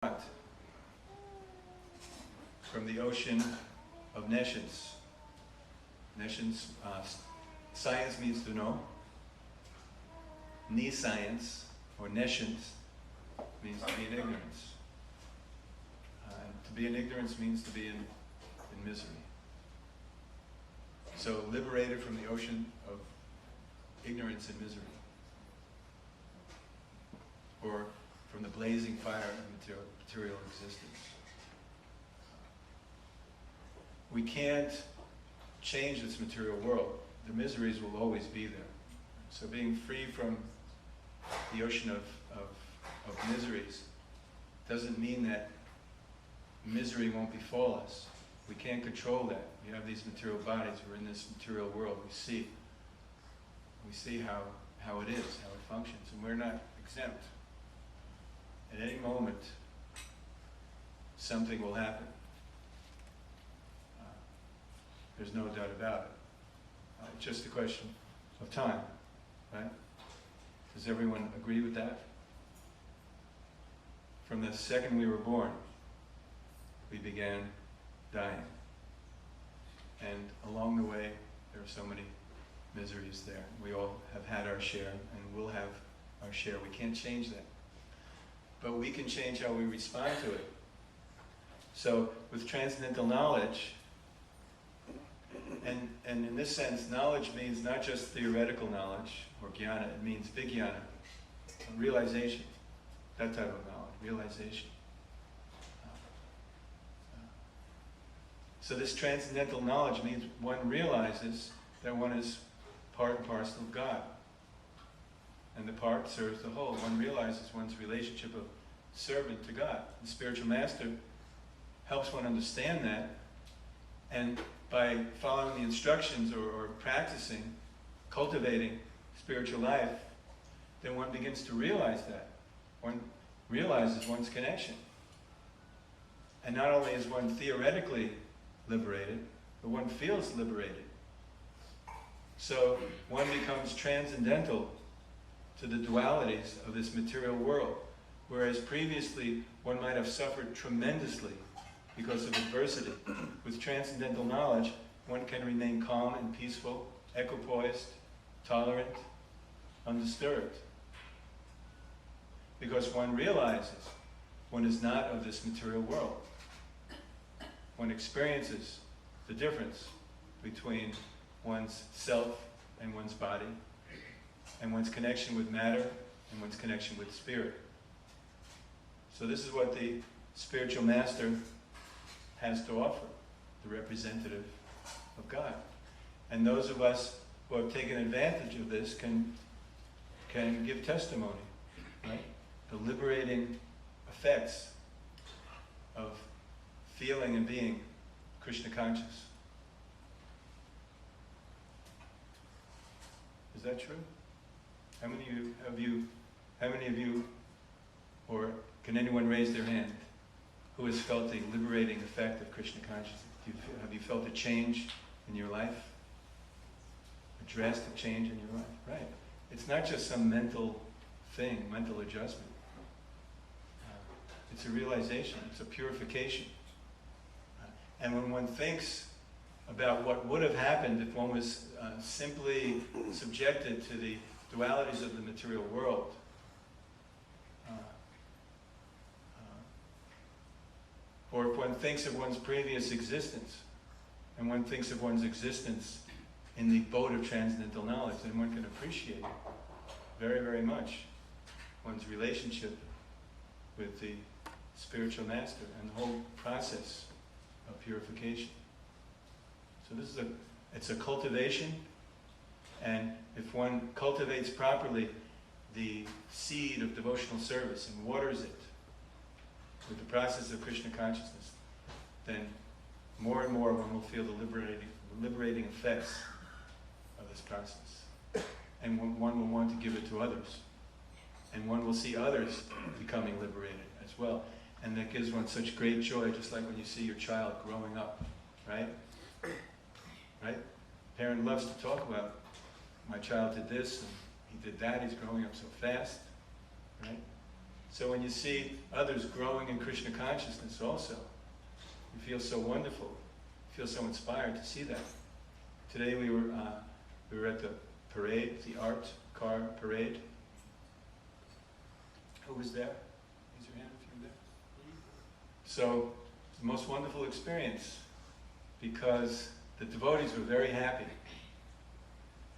from the ocean of nescience. Nescience, science means to know. Nescience, or nescience, means to be in ignorance. To be in ignorance means to be in misery. So liberated from the ocean of ignorance and misery. Or from the blazing fire of material existence. We can't change this material world. The miseries will always be there. So being free from the ocean of miseries doesn't mean that misery won't befall us. We can't control that. We have these material bodies. We're in this material world. We see how it is, how it functions, and we're not exempt. At any moment, something will happen. There's no doubt about it. It's just a question of time, right? Does everyone agree with that? From the second we were born, we began dying. And along the way, there are so many miseries there. We all have had our share, and will have our share. We can't change that. But we can change how we respond to it. So, with transcendental knowledge, and in this sense, knowledge means not just theoretical knowledge, or jnana, it means vijnana, realization, that type of knowledge, realization. So this transcendental knowledge means one realizes that one is part and parcel of God. And the part serves the whole. One realizes one's relationship of servant to God. The spiritual master helps one understand that, and by following the instructions or practicing, cultivating spiritual life, then one begins to realize that. One realizes one's connection. And not only is one theoretically liberated, but one feels liberated. So one becomes transcendental to the dualities of this material world, whereas previously one might have suffered tremendously because of adversity. With transcendental knowledge, one can remain calm and peaceful, equipoised, tolerant, undisturbed. Because one realizes one is not of this material world. One experiences the difference between one's self and one's body, and one's connection with matter and one's connection with spirit. So this is what the spiritual master has to offer, the representative of God. And those of us who have taken advantage of this can give testimony, right? The liberating effects of feeling and being Krishna conscious. Is that true? How many of you, or can anyone raise their hand, who has felt the liberating effect of Krishna consciousness? Have you felt a change in your life? A drastic change in your life? Right. It's not just some mental thing, mental adjustment. It's a realization, it's a purification. And when one thinks about what would have happened if one was simply subjected to the dualities of the material world, or if one thinks of one's previous existence, and one thinks of one's existence in the boat of transcendental knowledge, then one can appreciate very, very much one's relationship with the spiritual master and the whole process of purification. So this is it's a cultivation, and if one cultivates properly the seed of devotional service and waters it with the process of Krishna consciousness, then more and more one will feel the liberating effects of this process. And one will want to give it to others. And one will see others becoming liberated as well. And that gives one such great joy, just like when you see your child growing up, right? Right? Parent loves to talk about, my child did this, and he did that, he's growing up so fast, right? So when you see others growing in Krishna consciousness also, you feel so wonderful, you feel so inspired to see that. Today we were at the parade, the art car parade. Who was there? Raise your hand if you were there. So, the most wonderful experience, because the devotees were very happy.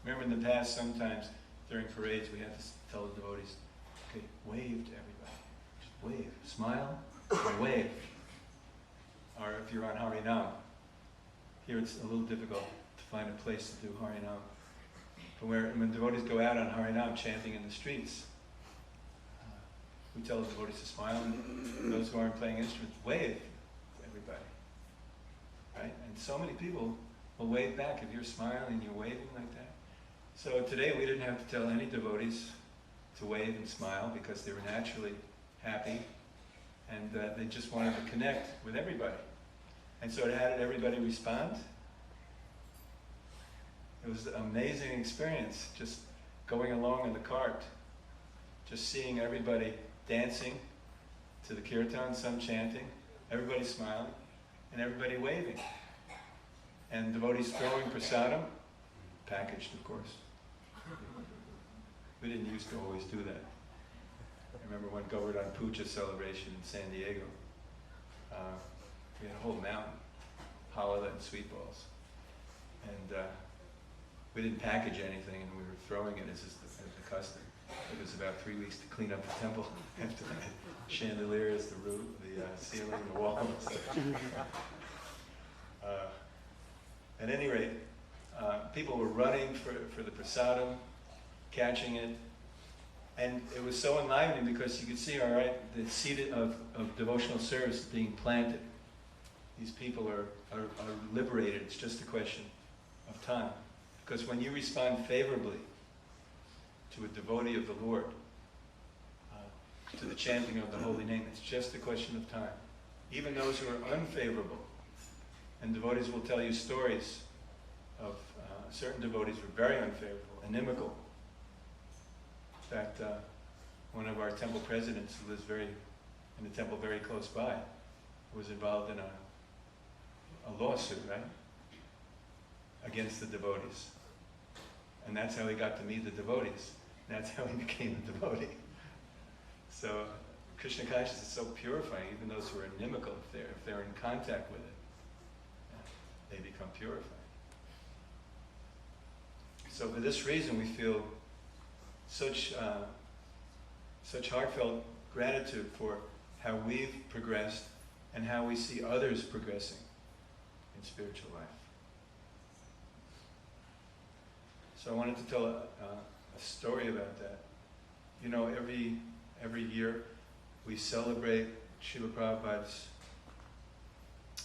Remember in the past, sometimes during parades, we had to tell the devotees, okay, wave to everybody. Just wave. Smile and wave. Or if you're on Harinam, here it's a little difficult to find a place to do Harinam. But when devotees go out on Harinam chanting in the streets, we tell the devotees to smile, and those who aren't playing instruments, wave to everybody. Right? And so many people will wave back if you're smiling and you're waving like that. So today we didn't have to tell any devotees to wave and smile because they were naturally happy and they just wanted to connect with everybody. And so how did everybody respond? It was an amazing experience, just going along in the cart, just seeing everybody dancing to the kirtan, some chanting, everybody smiling, and everybody waving. And devotees throwing prasadam, packaged of course. We didn't used to always do that. I remember one Govardhan Puja celebration in San Diego. We had a whole mountain, halala and sweet balls. And we didn't package anything, and we were throwing it as the custom. It was about 3 weeks to clean up the temple after that. Chandeliers, the roof, the ceiling, the walls. At any rate, people were running for the prasadam, catching it, and it was so enlivening because you could see, all right, the seed of devotional service being planted. These people are liberated. It's just a question of time. Because when you respond favorably to a devotee of the Lord, to the chanting of the holy name, it's just a question of time. Even those who are unfavorable, and devotees will tell you stories of certain devotees who are very unfavorable, inimical. In fact, one of our temple presidents who lives in a temple very close by was involved in a lawsuit, right? Against the devotees. And that's how he got to meet the devotees. That's how he became a devotee. So Krishna consciousness is so purifying, even those who are inimical, if they're in contact with it, they become purified. So for this reason we feel such heartfelt gratitude for how we've progressed and how we see others progressing in spiritual life. So I wanted to tell a story about that. You know, every year we celebrate Srila Prabhupada's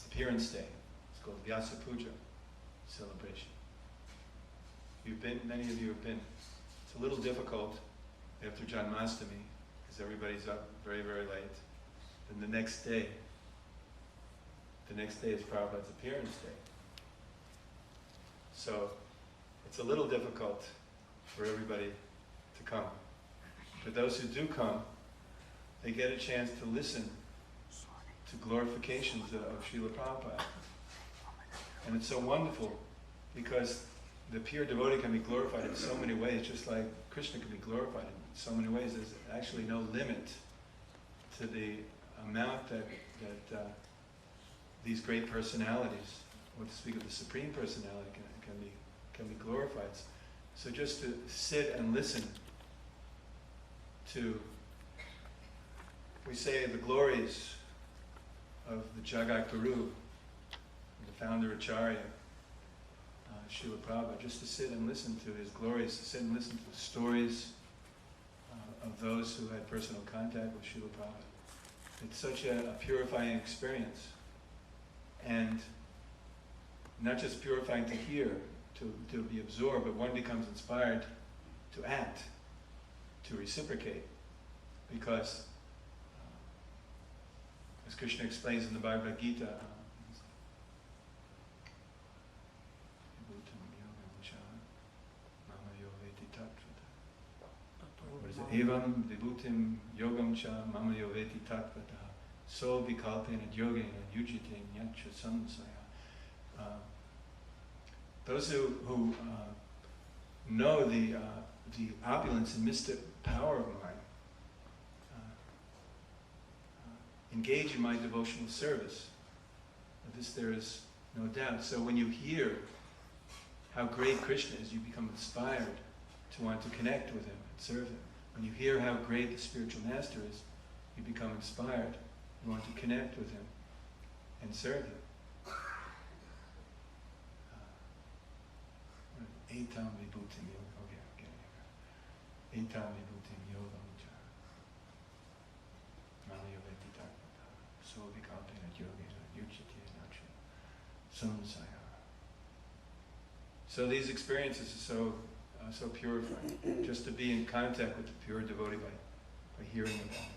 appearance day. It's called Vyasa Puja celebration. Many of you have been. It's a little difficult after Janmashtami because everybody's up very, very late. Then the next day is Prabhupada's appearance day. So it's a little difficult for everybody to come. For those who do come, they get a chance to listen to glorifications of Srila Prabhupada. And it's so wonderful because the pure devotee can be glorified in so many ways, just like Krishna can be glorified in so many ways. There's actually no limit to the amount that these great personalities, or to speak of the Supreme Personality, can be glorified. So just to sit and listen to, we say, the glories of the Jagat Guru, the founder Acharya, Srila Prabhupada, just to sit and listen to his glories, to sit and listen to the stories of those who had personal contact with Srila Prabhupada. It's such a purifying experience. And not just purifying to hear, to be absorbed, but one becomes inspired to act, to reciprocate. Because, as Krishna explains in the Bhagavad Gita, what is it? evam vibhutim yogam cha mama yoveti tatvata so vikalpena yogena yujite nyacha samsaya. Those who know the opulence and mystic power of mine engage in my devotional service. Of this there is no doubt. So when you hear how great Krishna is, you become inspired to want to connect with him and serve him. When you hear how great the spiritual master is, you become inspired. You want to connect with him and serve him. Etam vibhutim yoga. Okay. Etam vibhutim yoga mucha. Mala yoveti takvata. So vikalpena yogena yujite nacha samsaya. So these experiences are so purifying. Just to be in contact with the pure devotee by hearing about it.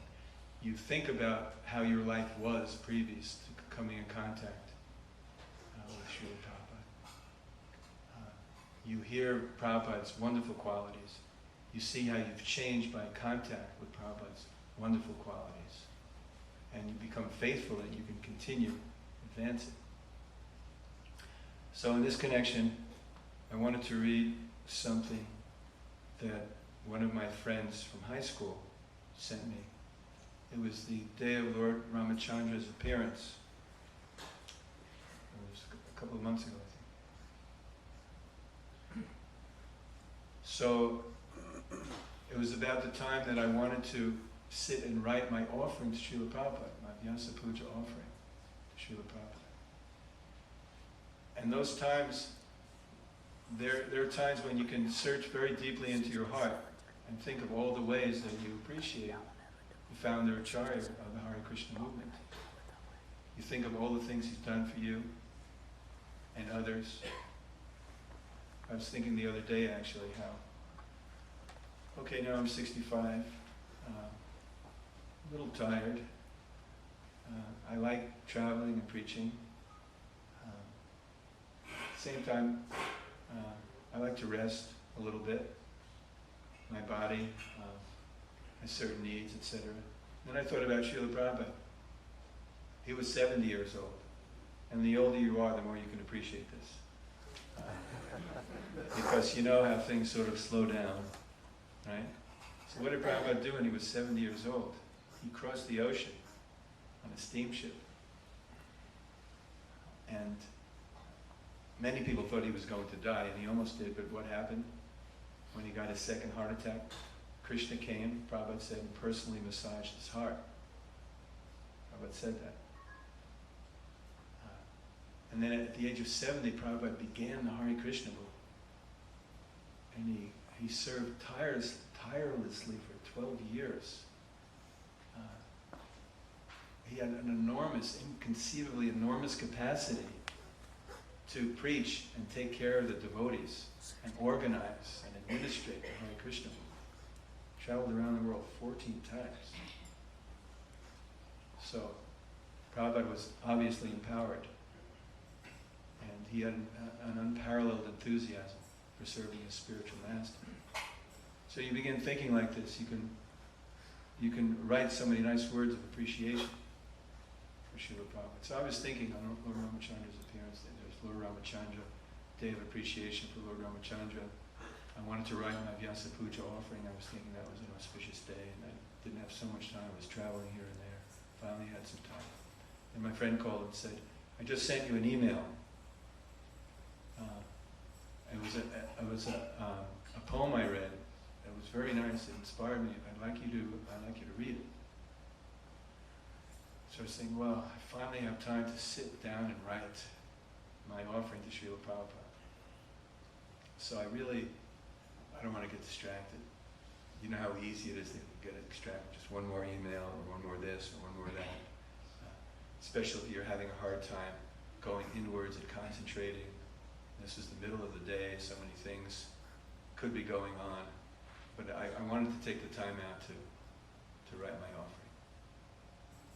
You think about how your life was previous to coming in contact with Srila Prabhupada. You hear Prabhupada's wonderful qualities. You see how you've changed by contact with Prabhupada's wonderful qualities. And you become faithful that you can continue advancing. So in this connection, I wanted to read something that one of my friends from high school sent me. It was the day of Lord Ramachandra's appearance. It was a couple of months ago, I think. So it was about the time that I wanted to sit and write my offering to Srila Prabhupada, my Vyasa Puja offering to Srila Prabhupada. And those times, there are times when you can search very deeply into your heart and think of all the ways that you appreciate the founder Acharya of the Hare Krishna movement. You think of all the things he's done for you and others. I was thinking the other day actually how, okay, now I'm 65, a little tired. I like traveling and preaching. At the same time, I like to rest a little bit. My body has certain needs, etc. Then I thought about Srila Prabhupada. He was 70 years old. And the older you are, the more you can appreciate this. Because you know how things sort of slow down, right? So what did Prabhupada do when he was 70 years old? He crossed the ocean on a steamship. And many people thought he was going to die, and he almost did, but what happened? When he got his second heart attack, Krishna came, Prabhupada said, and personally massaged his heart. Prabhupada said that. And then at the age of 70, Prabhupada began the Hare Krishna movement. And he served tirelessly for 12 years. He had an enormous, inconceivably enormous capacity to preach and take care of the devotees and organize and administrate the Hare Krishna movement. Traveled around the world 14 times. So, Prabhupada was obviously empowered. And he had an unparalleled enthusiasm for serving his spiritual master. So you begin thinking like this. You can write so many nice words of appreciation for Srila Prabhupada. So I was thinking on Lord Ramachandra's appearance, that there's Lord Ramachandra, Day of Appreciation for Lord Ramachandra. I wanted to write my Vyasa Puja offering. I was thinking that was an auspicious day, and I didn't have so much time. I was traveling here and there. Finally had some time. And my friend called and said, I just sent you an email. It was a poem I read. It was very nice. It inspired me. I'd like you to read it. So I was thinking, well, I finally have time to sit down and write my offering to Srila Prabhupada. So I don't want to get distracted. You know how easy it is to get distracted. Just one more email, or one more this, or one more that. Especially if you're having a hard time going inwards and concentrating. This is the middle of the day, so many things could be going on. But I wanted to take the time out to write my offering.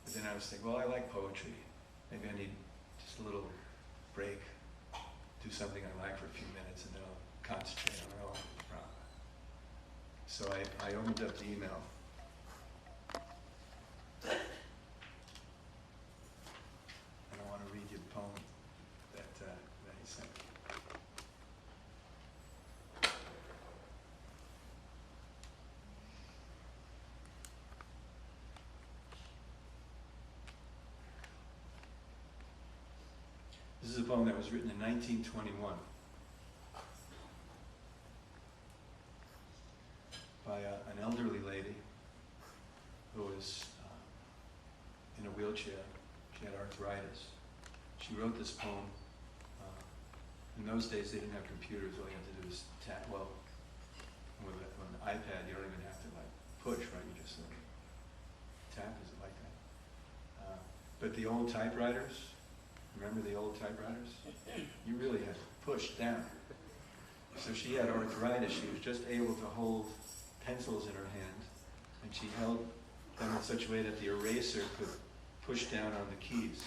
But then I was thinking, well, I like poetry. Maybe I need just a little break, do something I like for a few minutes, and then I'll concentrate on my offering. So I opened up the email. And I want to read you the poem that he sent. This is a poem that was written in 1921 by an elderly lady who was in a wheelchair. She had arthritis. She wrote this poem. In those days, they didn't have computers. All you had to do is tap. Well, with an iPad, you don't even have to like push, right? You just tap. Is it like that? But the old typewriters. Remember the old typewriters? You really had to push down. So she had arthritis. She was just able to hold pencils in her hand, and she held them in such a way that the eraser could push down on the keys.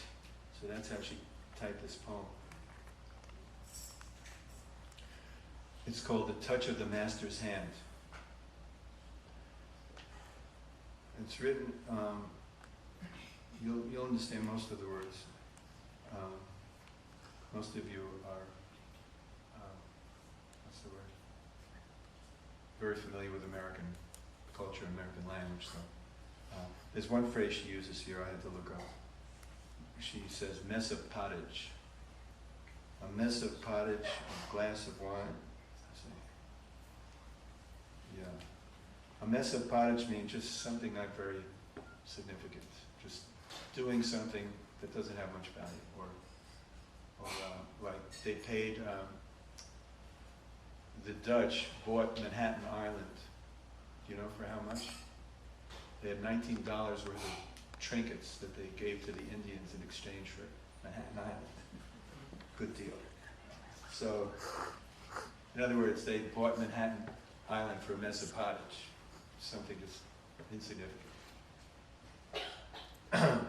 So that's how she typed this poem. It's called The Touch of the Master's Hand. It's written, you'll understand most of the words. Most of you are, what's the word? Very familiar with American culture, American language. So there's one phrase she uses here I had to look up. She says, mess of pottage. A mess of pottage, a glass of wine. Yeah. A mess of pottage means just something not very significant. Just doing something that doesn't have much value. Or like they paid, the Dutch bought Manhattan Island. Do you know for how much? They had $19 worth of trinkets that they gave to the Indians in exchange for Manhattan Island. Good deal. So, in other words, they bought Manhattan Island for a mess of pottage. Something just insignificant. Okay.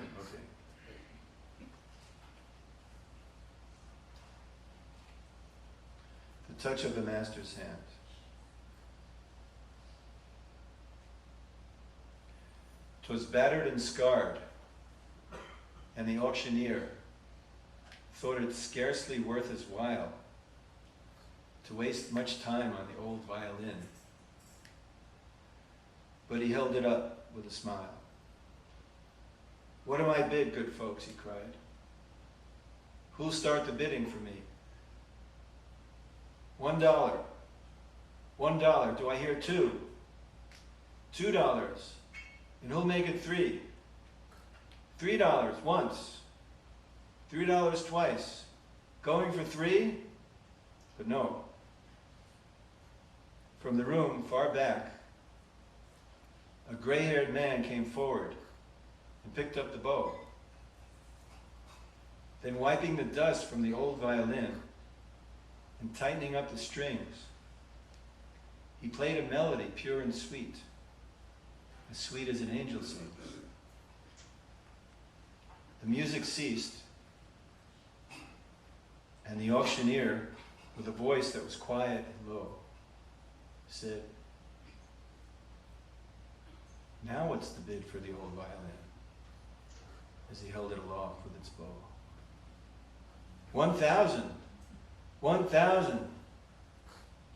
The touch of the master's hand. 'Twas battered and scarred, and the auctioneer thought it scarcely worth his while to waste much time on the old violin. But he held it up with a smile. "What am I bid, good folks?" he cried. "Who'll start the bidding for me?" $1. $1. Do I hear two? $2. And who'll make it $3? $3 once. $3 twice. Going for $3? But no. From the room far back, a gray-haired man came forward and picked up the bow. Then wiping the dust from the old violin and tightening up the strings, he played a melody pure and sweet, as sweet as an angel sings. The music ceased, and the auctioneer, with a voice that was quiet and low, said, "Now what's the bid for the old violin?" as he held it aloft with its bow. 1,000. 1,000.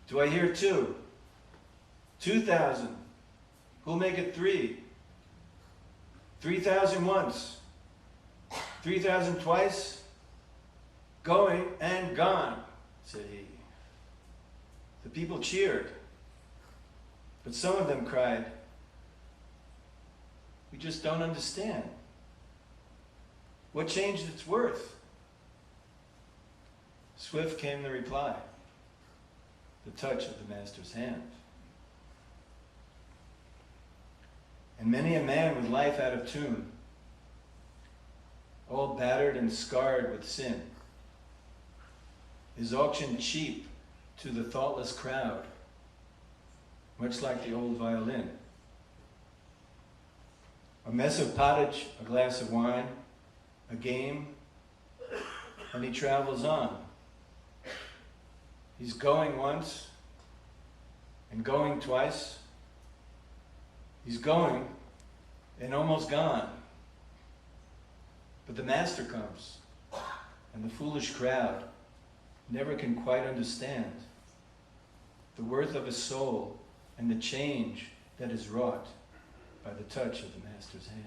Do I hear two? 2,000. Who'll make it $3? 3,000 once. 3,000 twice. Going and gone, said he. The people cheered, but some of them cried, "We just don't understand. What changed its worth?" Swift came the reply, the touch of the master's hand. And many a man with life out of tune, all battered and scarred with sin, is auctioned cheap to the thoughtless crowd, much like the old violin. A mess of pottage, a glass of wine, a game, and he travels on. He's going once and going twice, He's going and almost gone. But the Master comes, and the foolish crowd never can quite understand the worth of a soul and the change that is wrought by the touch of the Master's hand.